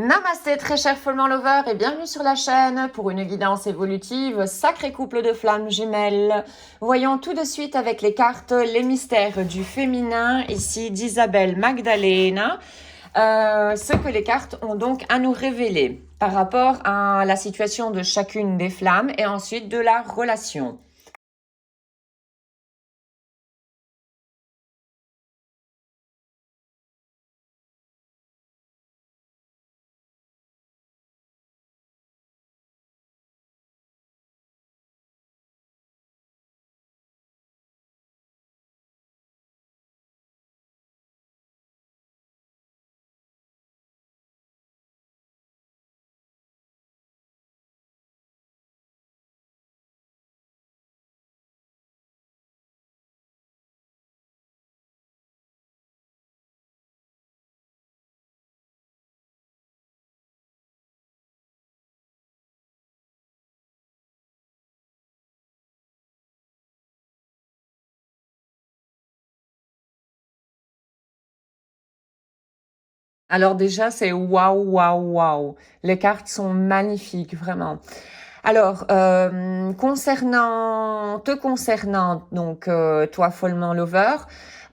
Namasté très cher Follement Lover et bienvenue sur la chaîne pour une guidance évolutive Sacré couple de flammes jumelles. Voyons tout de suite avec les cartes les mystères du féminin ici d'Isabelle Magdalena. Ce que les cartes ont donc à nous révéler par rapport à la situation de chacune des flammes et ensuite de la relation. Alors déjà, c'est waouh, waouh, waouh. Les cartes sont magnifiques, vraiment. Alors, concernant, donc toi, Follement Lover,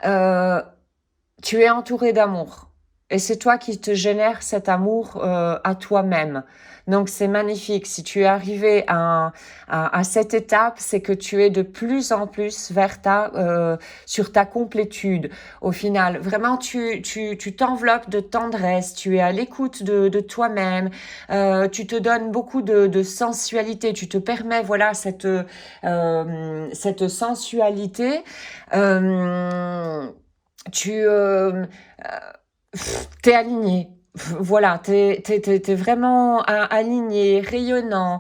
euh, tu es entouré d'amour. Et c'est toi qui te génère cet amour à toi-même. Donc c'est magnifique. Si tu es arrivé à cette étape, c'est que tu es de plus en plus sur ta complétude. Au final, vraiment, tu t'enveloppes de tendresse. Tu es à l'écoute de toi-même. Tu te donnes beaucoup de sensualité. Tu te permets, voilà, cette sensualité. Euh, tu t'es aligné. Voilà, t'es vraiment aligné, rayonnant,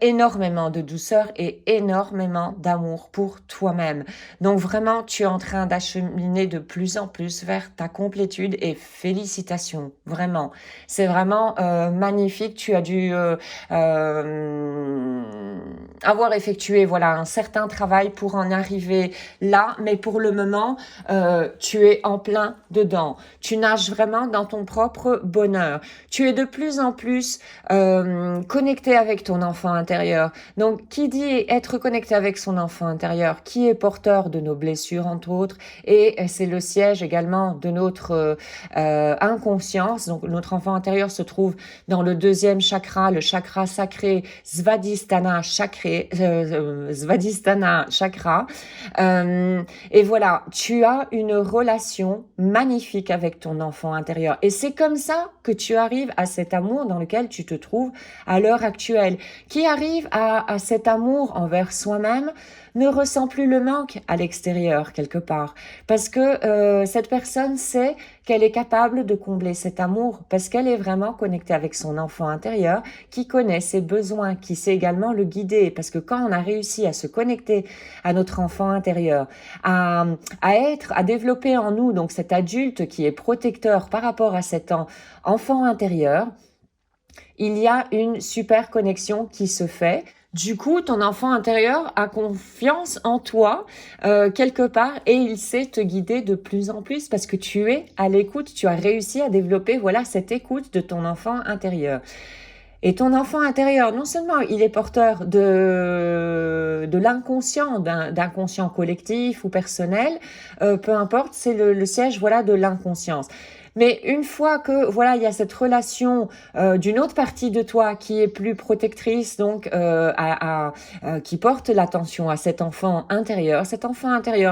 énormément de douceur et énormément d'amour pour toi-même. Donc vraiment, tu es en train d'acheminer de plus en plus vers ta complétude et félicitations, vraiment. C'est vraiment magnifique. Tu as dû avoir effectué voilà un certain travail pour en arriver là, mais pour le moment, tu es en plein dedans. Tu nages vraiment dans ton propre bonheur. Tu es de plus en plus connecté avec ton enfant intérieur. Donc, qui dit être connecté avec son enfant intérieur, qui est porteur de nos blessures, entre autres, et c'est le siège également de notre inconscience. Donc, notre enfant intérieur se trouve dans le deuxième chakra, le chakra sacré Svadhisthana chakra. Et voilà, tu as une relation magnifique avec ton enfant intérieur. Et c'est comme ça que tu arrives à cet amour dans lequel tu te trouves à l'heure actuelle. Qui arrive à cet amour envers soi-même ne ressent plus le manque à l'extérieur quelque part. Parce que cette personne sait qu'elle est capable de combler cet amour parce qu'elle est vraiment connectée avec son enfant intérieur qui connaît ses besoins, qui sait également le guider. Parce que quand on a réussi à se connecter à notre enfant intérieur, à développer en nous donc cet adulte qui est protecteur par rapport à cet enfant intérieur, il y a une super connexion qui se fait. Du coup, ton enfant intérieur a confiance en toi quelque part et il sait te guider de plus en plus parce que tu es à l'écoute, tu as réussi à développer voilà cette écoute de ton enfant intérieur. Et ton enfant intérieur, non seulement il est porteur de l'inconscient, d'un conscient collectif ou personnel, peu importe, c'est le siège voilà de l'inconscience. Mais une fois que voilà il y a cette relation d'une autre partie de toi qui est plus protectrice, donc qui porte l'attention à cet enfant intérieur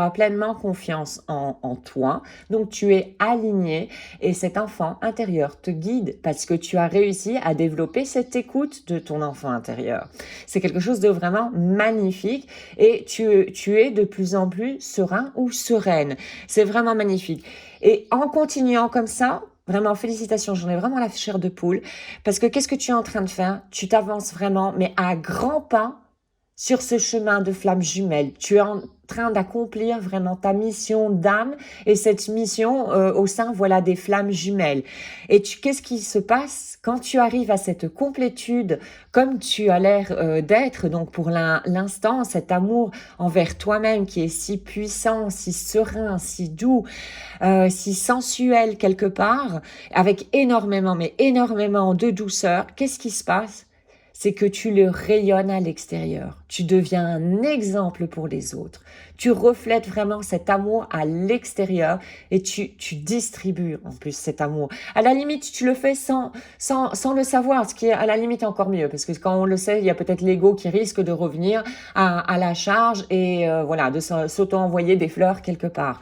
a pleinement confiance en toi, donc tu es aligné et cet enfant intérieur te guide parce que tu as réussi à développer cette écoute de ton enfant intérieur. C'est quelque chose de vraiment magnifique et tu es de plus en plus serein ou sereine. C'est vraiment magnifique. Et en continuant comme ça, vraiment félicitations, j'en ai vraiment la chair de poule parce que qu'est-ce que tu es en train de faire? Tu t'avances vraiment, mais à grands pas sur ce chemin de flamme jumelle. Tu es en train d'accomplir vraiment ta mission d'âme et cette mission au sein, voilà, des flammes jumelles. Et qu'est-ce qui se passe quand tu arrives à cette complétude, comme tu as l'air d'être, donc pour l'instant, cet amour envers toi-même qui est si puissant, si serein, si doux, si sensuel quelque part, avec énormément, mais énormément de douceur, qu'est-ce qui se passe? C'est que tu le rayonnes à l'extérieur. Tu deviens un exemple pour les autres. Tu reflètes vraiment cet amour à l'extérieur et tu distribues en plus cet amour. À la limite, tu le fais sans le savoir, ce qui est à la limite encore mieux, parce que quand on le sait, il y a peut-être l'ego qui risque de revenir à la charge et voilà, de s'auto-envoyer des fleurs quelque part.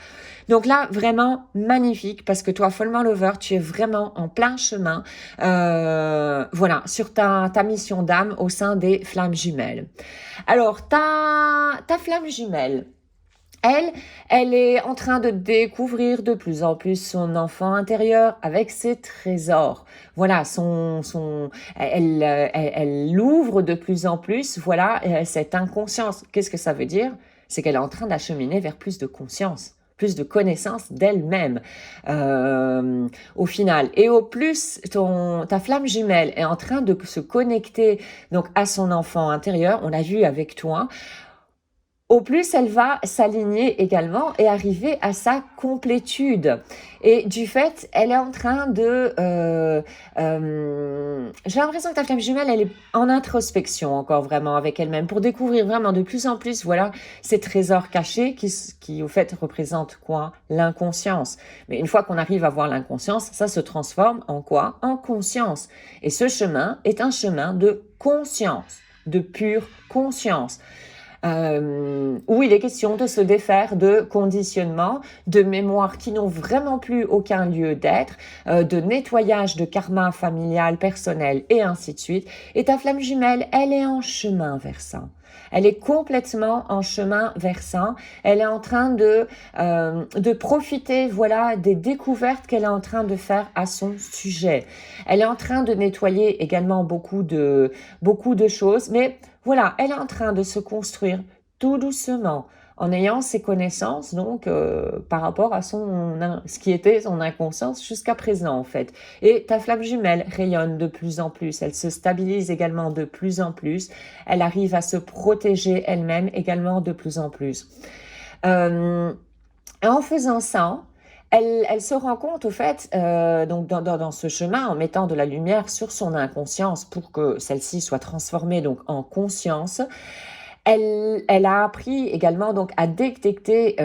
Donc là, vraiment magnifique, parce que toi, Follement Lover, tu es vraiment en plein chemin, voilà, sur ta mission d'âme au sein des flammes jumelles. Alors, ta flamme jumelle, elle est en train de découvrir de plus en plus son enfant intérieur avec ses trésors. Voilà, elle l'ouvre de plus en plus, voilà, cette inconscience. Qu'est-ce que ça veut dire? C'est qu'elle est en train d'acheminer vers plus de conscience, plus de connaissance d'elle-même au final. Et au plus, ta flamme jumelle est en train de se connecter donc à son enfant intérieur, on l'a vu avec toi, au plus elle va s'aligner également et arriver à sa complétude. Et du fait, elle est en train de... j'ai l'impression que ta flamme jumelle, elle est en introspection encore vraiment avec elle-même pour découvrir vraiment de plus en plus, voilà, ces trésors cachés qui au fait représentent quoi? L'inconscience. Mais une fois qu'on arrive à voir l'inconscience, ça se transforme en quoi? En conscience. Et ce chemin est un chemin de conscience, de pure conscience. Où il est question de se défaire de conditionnements, de mémoires qui n'ont vraiment plus aucun lieu d'être, de nettoyage de karma familial, personnel et ainsi de suite. Et ta flamme jumelle, elle est en chemin vers ça. Elle est complètement en chemin vers ça. Elle est en train de profiter, voilà, des découvertes qu'elle est en train de faire à son sujet. Elle est en train de nettoyer également beaucoup de choses, mais voilà, elle est en train de se construire tout doucement en ayant ses connaissances donc par rapport à ce qui était son inconscience jusqu'à présent en fait. Et ta flamme jumelle rayonne de plus en plus, elle se stabilise également de plus en plus, elle arrive à se protéger elle-même également de plus en plus. En faisant ça, elle se rend compte au fait, donc dans ce chemin, en mettant de la lumière sur son inconscience pour que celle-ci soit transformée donc en conscience, elle a appris également donc à détecter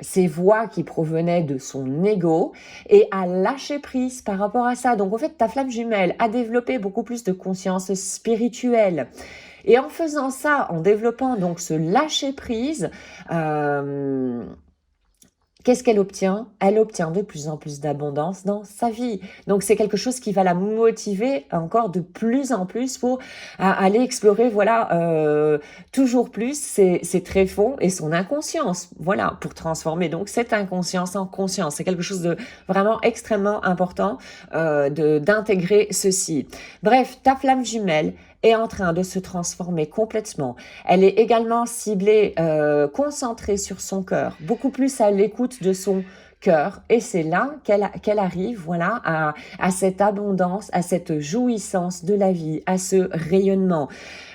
ces voix qui provenaient de son ego et à lâcher prise par rapport à ça. Donc en fait, ta flamme jumelle a développé beaucoup plus de conscience spirituelle. Et en faisant ça, en développant donc ce lâcher prise, qu'est-ce qu'elle obtient? Elle obtient de plus en plus d'abondance dans sa vie. Donc c'est quelque chose qui va la motiver encore de plus en plus pour aller explorer, voilà, toujours plus ses tréfonds et son inconscience, voilà, pour transformer donc cette inconscience en conscience. C'est quelque chose de vraiment extrêmement important d'intégrer ceci. Bref, ta flamme jumelle est en train de se transformer complètement. Elle est également ciblée, concentrée sur son cœur, beaucoup plus à l'écoute de son cœur. Et c'est là qu'elle arrive, voilà, à cette abondance, à cette jouissance de la vie, à ce rayonnement.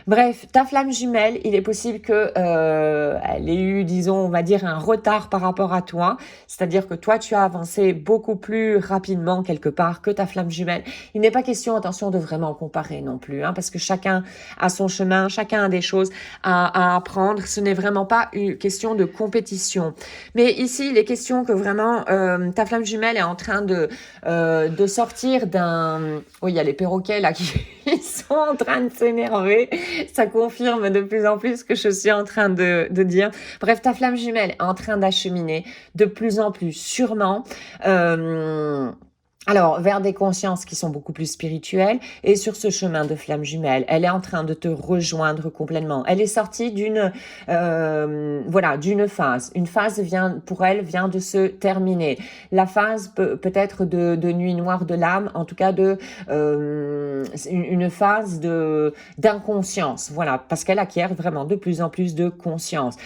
Bref, ta flamme jumelle, il est possible que elle ait eu, disons, on va dire, un retard par rapport à toi. C'est-à-dire que toi, tu as avancé beaucoup plus rapidement quelque part que ta flamme jumelle. Il n'est pas question, attention, de vraiment comparer non plus, hein, parce que chacun a son chemin, chacun a des choses à apprendre. Ce n'est vraiment pas une question de compétition. Mais ici, il est question que vraiment, ta flamme jumelle est en train de sortir d'un... Oui, il y a les perroquets là qui sont en train de s'énerver. Ça confirme de plus en plus ce que je suis en train de dire. Bref, ta flamme jumelle est en train d'acheminer de plus en plus sûrement. Alors, vers des consciences qui sont beaucoup plus spirituelles et sur ce chemin de flamme jumelle, elle est en train de te rejoindre complètement. Elle est sortie d'une phase. Une phase pour elle vient de se terminer. La phase peut-être de nuit noire de l'âme, en tout cas une phase d'inconscience. Voilà, parce qu'elle acquiert vraiment de plus en plus de conscience.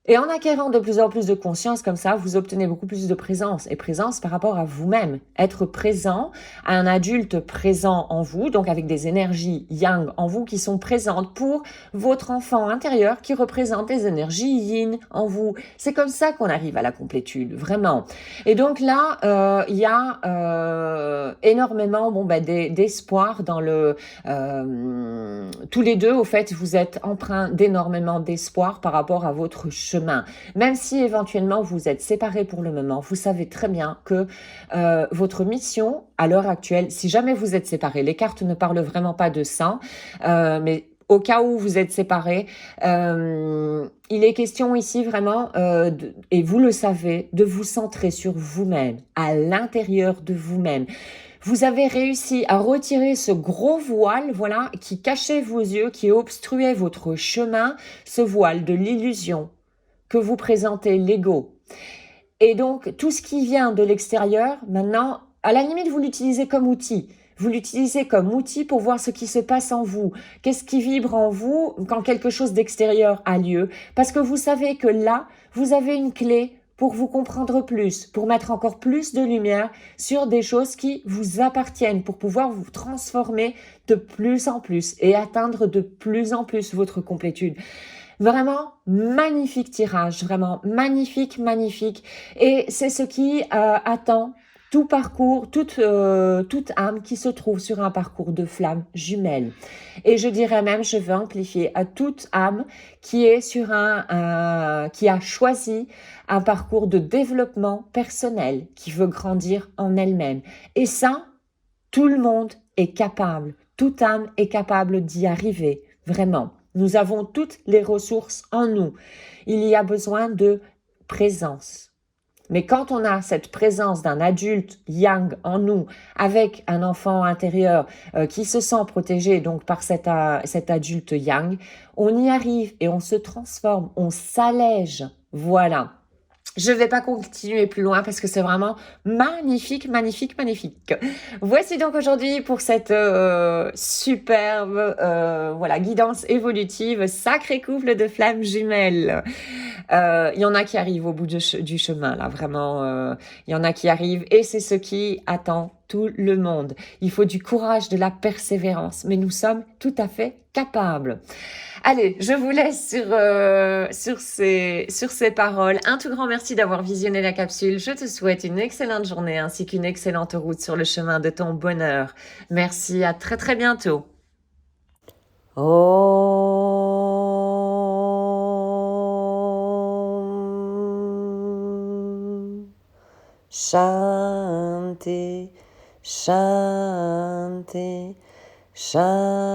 Et en acquérant de plus en plus de conscience comme ça, vous obtenez beaucoup plus de présence et présence par rapport à vous-même. Être présent, un adulte présent en vous, donc avec des énergies yang en vous qui sont présentes pour votre enfant intérieur qui représente des énergies yin en vous. C'est comme ça qu'on arrive à la complétude, vraiment. Et donc là, il y a énormément d'espoir dans tous les deux, au fait, vous êtes empreints d'énormément d'espoir par rapport à votre chemin. Même si éventuellement vous êtes séparés pour le moment, vous savez très bien que votre mission à l'heure actuelle, si jamais vous êtes séparés, les cartes ne parlent vraiment pas de ça, mais au cas où vous êtes séparés, il est question ici vraiment, et vous le savez, de vous centrer sur vous-même, à l'intérieur de vous-même. Vous avez réussi à retirer ce gros voile, voilà, qui cachait vos yeux, qui obstruait votre chemin, ce voile de l'illusion que vous présentez l'ego. Et donc, tout ce qui vient de l'extérieur, maintenant, à la limite, vous l'utilisez comme outil. Vous l'utilisez comme outil pour voir ce qui se passe en vous. Qu'est-ce qui vibre en vous quand quelque chose d'extérieur a lieu? Parce que vous savez que là, vous avez une clé pour vous comprendre plus, pour mettre encore plus de lumière sur des choses qui vous appartiennent, pour pouvoir vous transformer de plus en plus et atteindre de plus en plus votre complétude. Vraiment magnifique tirage, vraiment magnifique, magnifique. Et c'est ce qui attend tout parcours, toute âme qui se trouve sur un parcours de flamme jumelle. Et je dirais même, je veux amplifier à toute âme qui est qui a choisi un parcours de développement personnel, qui veut grandir en elle-même. Et ça, tout le monde est capable, toute âme est capable d'y arriver, vraiment. Nous avons toutes les ressources en nous. Il y a besoin de présence. Mais quand on a cette présence d'un adulte yang en nous, avec un enfant intérieur qui se sent protégé donc par cet adulte yang, on y arrive et on se transforme, on s'allège. Voilà. Je ne vais pas continuer plus loin parce que c'est vraiment magnifique, magnifique, magnifique. Voici donc aujourd'hui pour cette superbe guidance évolutive, sacré couple de flammes jumelles. Il y en a qui arrivent au bout du chemin, là, vraiment. Il y en a qui arrivent et c'est ce qui attend tout le monde. Il faut du courage, de la persévérance, mais nous sommes tout à fait capables. Allez, je vous laisse sur ces paroles. Un tout grand merci d'avoir visionné la capsule. Je te souhaite une excellente journée ainsi qu'une excellente route sur le chemin de ton bonheur. Merci, à très très bientôt. Om Shanti, Shanti, Shanti.